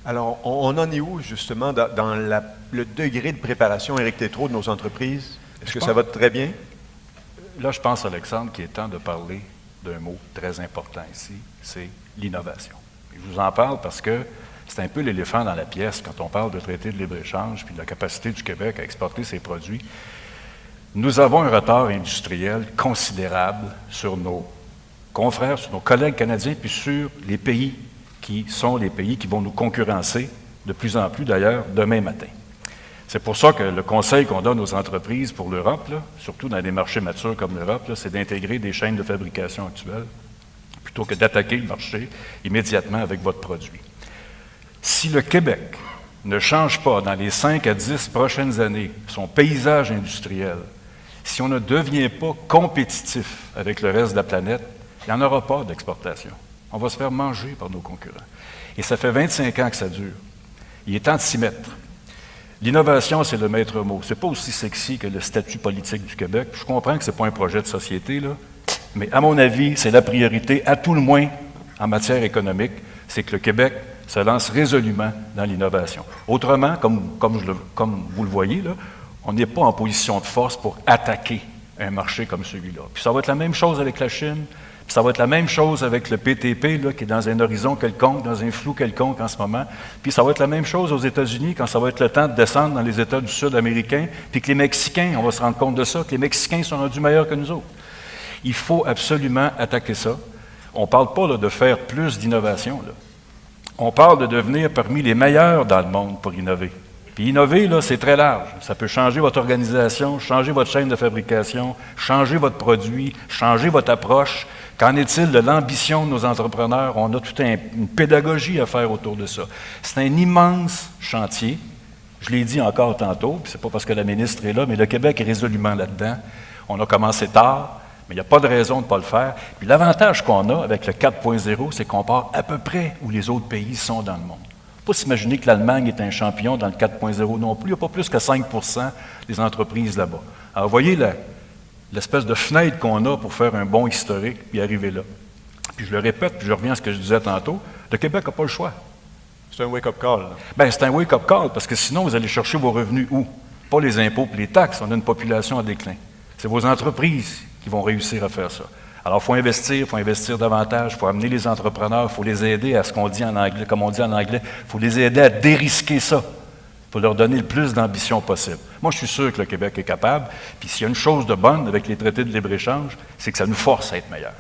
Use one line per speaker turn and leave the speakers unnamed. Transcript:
Alors, on en est où, justement, dans le degré de préparation, Éric Tétrault, de nos entreprises? Est-ce que ça va très bien?
Là, je pense, Alexandre, qu'il est temps de parler d'un mot très important ici, c'est l'innovation. Et je vous en parle parce que c'est un peu l'éléphant dans la pièce quand on parle de traité de libre-échange puis de la capacité du Québec à exporter ses produits. Nous avons un retard industriel considérable sur nos confrères, sur nos collègues canadiens, puis sur les pays qui sont les pays qui vont nous concurrencer de plus en plus, d'ailleurs, demain matin. C'est pour ça que le conseil qu'on donne aux entreprises pour l'Europe, surtout dans des marchés matures comme l'Europe, c'est d'intégrer des chaînes de fabrication actuelles plutôt que d'attaquer le marché immédiatement avec votre produit. Si le Québec ne change pas dans les 5 à 10 prochaines années son paysage industriel, si on ne devient pas compétitif avec le reste de la planète, il n'y en aura pas d'exportation. On va se faire manger par nos concurrents. Et ça fait 25 ans que ça dure. Il est temps de s'y mettre. L'innovation, c'est le maître mot. Ce n'est pas aussi sexy que le statut politique du Québec. Je comprends que ce n'est pas un projet de société, là, mais à mon avis, c'est la priorité, à tout le moins en matière économique, c'est que le Québec se lance résolument dans l'innovation. Autrement, comme vous le voyez, là, on n'est pas en position de force pour attaquer un marché comme celui-là. Puis ça va être la même chose avec la Chine, puis ça va être la même chose avec le PTP, là, qui est dans un horizon quelconque, dans un flou quelconque en ce moment. Puis ça va être la même chose aux États-Unis quand ça va être le temps de descendre dans les États du Sud américain, puis que les Mexicains, on va se rendre compte de ça, que les Mexicains sont rendus meilleurs que nous autres. Il faut absolument attaquer ça. On ne parle pas là, de faire plus d'innovation. Là. On parle de devenir parmi les meilleurs dans le monde pour innover. Puis innover, là, c'est très large. Ça peut changer votre organisation, changer votre chaîne de fabrication, changer votre produit, changer votre approche. Qu'en est-il de l'ambition de nos entrepreneurs? On a toute une pédagogie à faire autour de ça. C'est un immense chantier. Je l'ai dit encore tantôt, puis c'est pas parce que la ministre est là, mais le Québec est résolument là-dedans. On a commencé tard, mais il n'y a pas de raison de ne pas le faire. Puis l'avantage qu'on a avec le 4.0, c'est qu'on part à peu près où les autres pays sont dans le monde. Il ne faut pas s'imaginer que l'Allemagne est un champion dans le 4.0 non plus. Il n'y a pas plus que 5 % des entreprises là-bas. Alors, vous voyez l'espèce de fenêtre qu'on a pour faire un bond historique puis arriver là. Puis je le répète, puis je reviens à ce que je disais tantôt, le Québec n'a pas le choix.
C'est un wake-up call.
Bien, c'est un wake-up call parce que sinon, vous allez chercher vos revenus où? Pas les impôts et les taxes. On a une population en déclin. C'est vos entreprises qui vont réussir à faire ça. Alors, il faut investir davantage, il faut amener les entrepreneurs, il faut les aider à ce qu'on dit en anglais, comme on dit en anglais, il faut les aider à dérisquer ça. Il faut leur donner le plus d'ambition possible. Moi, je suis sûr que le Québec est capable, puis s'il y a une chose de bonne avec les traités de libre-échange, c'est que ça nous force à être meilleurs.